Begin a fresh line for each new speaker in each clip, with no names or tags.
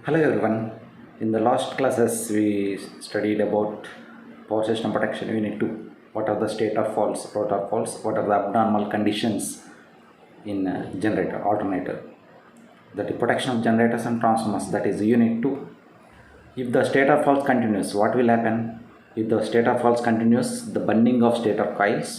Hello everyone. In the last classes we studied about power system protection unit 2. What are the state of faults, rotor faults, what are the abnormal conditions in generator, alternator. That is protection of generators and transformers, that is unit 2. If the state of faults continues, what will happen? If the state of faults continues, the burning of stator coils,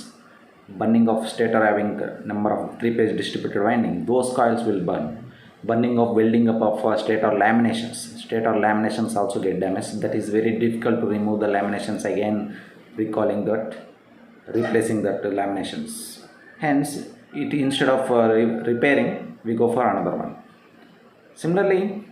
burning of stator having number of 3-phase distributed winding, those coils will burn. Burning of welding up of stator laminations. Stator laminations also get damaged. That is very difficult to remove the laminations again, replacing that laminations. Hence, instead of repairing, we go for another one. Similarly,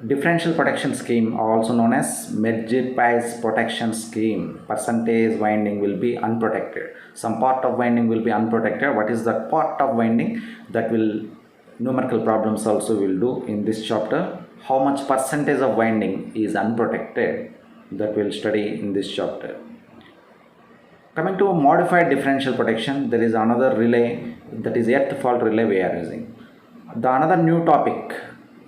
differential protection scheme, also known as merged pass protection scheme. Percentage winding will be unprotected. Some part of winding will be unprotected. What is that part of winding? That will numerical problems also will do in this chapter. How much percentage of winding is unprotected, that we'll study in this chapter. Coming to modified differential protection, there is another relay, that is earth fault relay we are using. Another new topic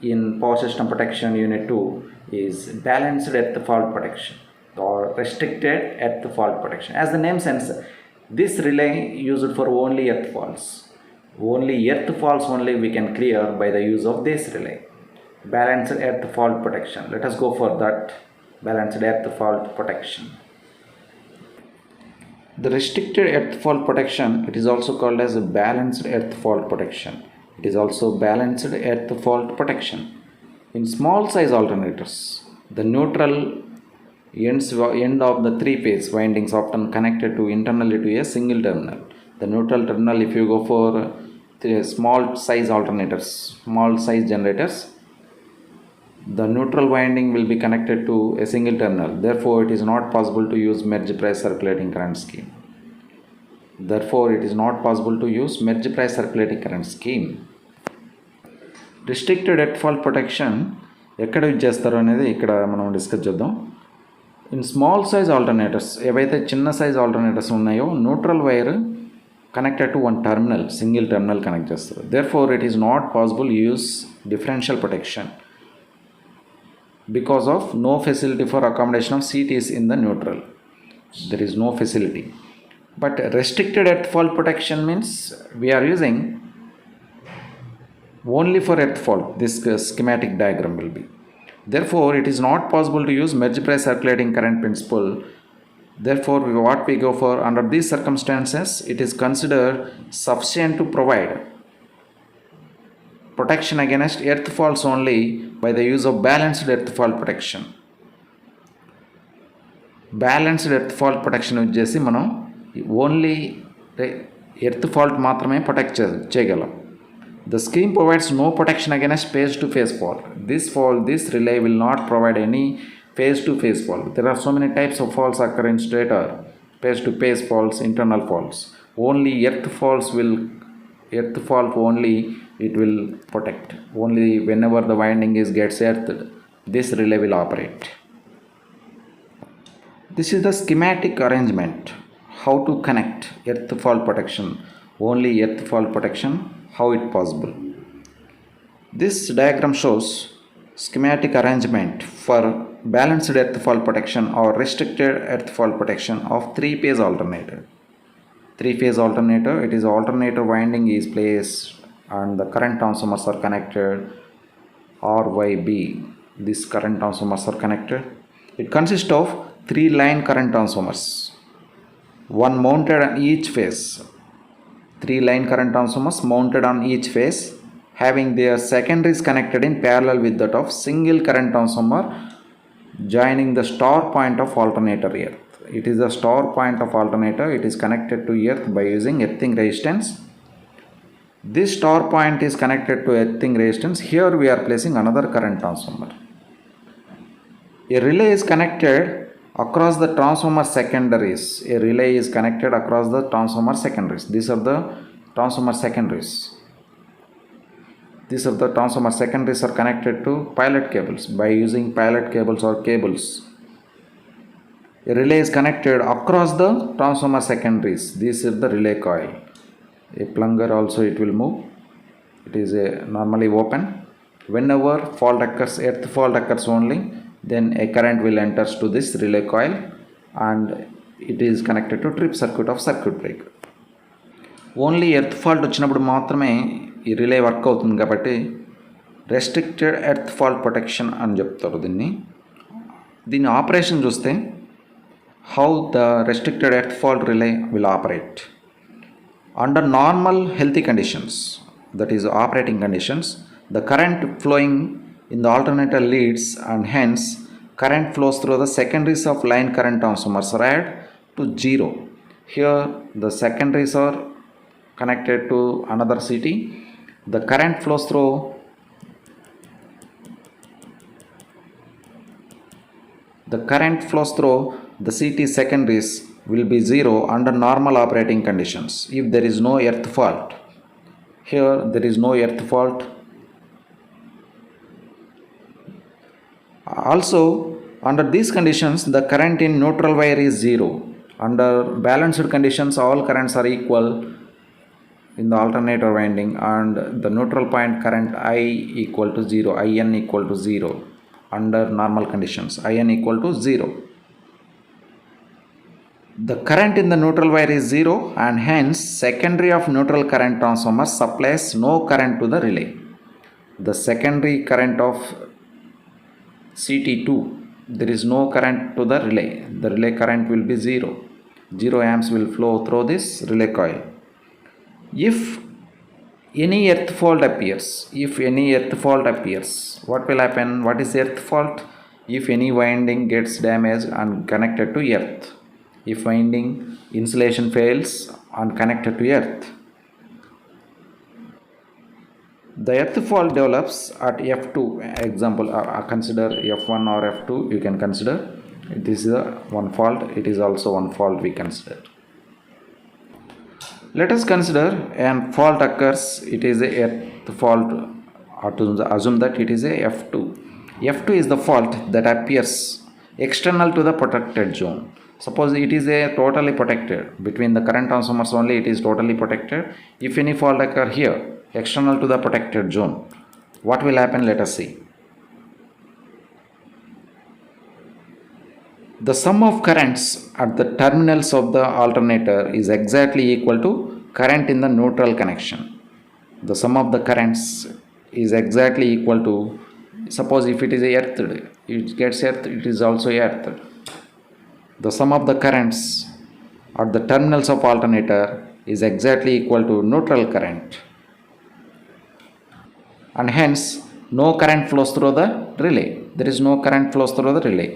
in power system protection unit 2 is balanced earth fault protection or restricted earth fault protection. As the name says, this relay used for only earth faults. Only earth faults only we can clear by the use of this relay. Balanced earth fault protection. Let us go for that. Balanced earth fault protection. The restricted earth fault protection, it is also called as a balanced earth fault protection. It is also balanced earth fault protection. In small size alternators, the neutral end of the 3-phase windings often connected to internally to a single terminal. The neutral terminal, if you go for small size alternators, small size generators, the neutral winding will be connected to a single terminal. Therefore, it is not possible to use merge price circulating current scheme. Restricted earth fault protection ఎక్కడ use చేస్తారో అనేది ఇక్కడ మనం discuss చేద్దాం. In small size alternators, ఏవైతే చిన్న size alternators ఉన్నాయో neutral wire connected to one terminal, single terminal connect చేస్తారు. Therefore, it is not possible to use differential protection because of no facility for accommodation of CTs in the neutral. There is no facility. But restricted earth fault protection means we are using only for earth fault. This schematic diagram will be. Therefore, it is not possible to use merge price circulating current principle. Therefore, what we go for under these circumstances, it is considered sufficient to provide protection against earth faults only by the use of balanced earth fault protection. Balanced earth fault protection వచ్చేసి మనం only earth fault మాత్రమే protect చేయగలం. The scheme provides no protection against phase-to-phase fault. This relay will not provide any phase-to-phase fault. There are so many types of faults occur in stator. Phase-to-phase faults, internal faults. Only earth fault only it will protect. Only whenever the winding gets earthed, this relay will operate. This is the schematic arrangement. How to connect earth fault protection. Only earth fault protection. How it possible? This diagram shows schematic arrangement for balanced earth fault protection or restricted earth fault protection of 3-phase alternator. 3-phase alternator, it is alternator winding is placed and the current transformers are connected RYB. These current transformers are connected. It consists of 3 line current transformers, one mounted on each phase. 3 line current transformers mounted on each phase, having their secondaries connected in parallel with that of single current transformer joining the star point of alternator earth. It is the star point of alternator. It is connected to earth by using earthing resistance. This star point is connected to earthing resistance. Here we are placing another current transformer. A relay is connected across the transformer secondaries. A relay is connected across the transformer secondaries. These are the transformer secondaries. These are the transformer secondaries are connected to pilot cables by using pilot cables or cables. A relay is connected across the transformer secondaries. This is the relay coil. A plunger also it will move. It is normally open. Whenever fault occurs, earth fault occurs only, then a current will enters to this relay coil and it is connected to trip circuit of circuit breaker. Only earth fault వచ్చినప్పుడు మాత్రమే ఈ relay work అవుతుంది కాబట్టి restricted earth fault protection అని చెప్తారు దీని operation చూస్తే how the restricted earth fault relay will operate under normal healthy conditions, that is operating conditions, the current flowing in the alternator leads and hence current flows through the secondaries of line current transformers read to 0. Here the secondaries are connected to another CT. The current flows through the CT secondaries will be 0 under normal operating conditions if there is no earth fault. Here there is no earth fault. Also under these conditions the current in neutral wire is 0. Under balanced conditions all currents are equal in the alternator winding and the neutral point current I equal to 0, IN equal to 0. Under normal conditions IN equal to 0. The current in the neutral wire is 0 and hence secondary of neutral current transformer supplies no current to the relay. The secondary current of CT2, there is no current to the relay. The relay current will be 0. 0 amps will flow through this relay coil. If any earth fault appears, what will happen? What is earth fault? If any winding gets damaged and connected to earth. If winding insulation fails and connected to earth, the earth fault develops at F2. Example, consider F1 or F2. You can consider this is one fault. It is also one fault we consider. Let us consider a fault occurs. It is a earth fault. Assume that it is a F2. F2 is the fault that appears external to the protected zone. Suppose it is a totally protected, between the current transformers only it is totally protected. If any fault occur here external to the protected zone, what will happen? Let us see. The sum of currents at the terminals of the alternator is exactly equal to current in the neutral connection. The sum of the currents is exactly equal to, suppose if it is earthed, it gets earthed, it is also earthed. The sum of the currents at the terminals of alternator is exactly equal to neutral current and hence no current flows through the relay. There is no current flows through the relay.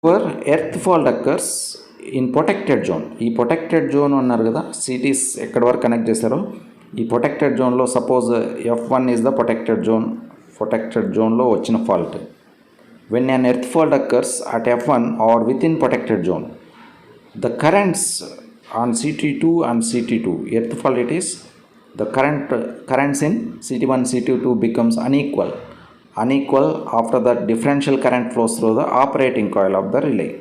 Where earth fault occurs in protected zone, ఈ protected zone అన్నారు కదా, cities ఎక్కడ వరకు connect చేశారో ఈ protected zone లో suppose F1 is the protected zoneలో వచ్చిన fault. When an earth fault occurs at F1 or within protected zone, the currents on CT2 and CT2, earth fault it is, the currents in CT1 CT2 becomes unequal after that differential current flows through the operating coil of the relay.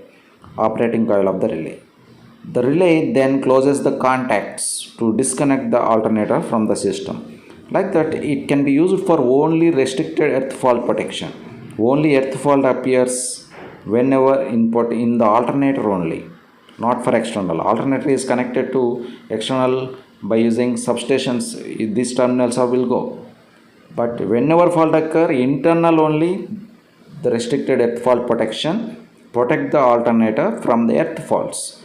The relay then closes the contacts to disconnect the alternator from the system. Like that it can be used for only restricted earth fault protection. Only earth fault appears whenever input in the alternator only, not for external. Alternator is connected to external by using substations. These terminals will go. But whenever fault occur, internal only the restricted earth fault protection protect the alternator from the earth faults.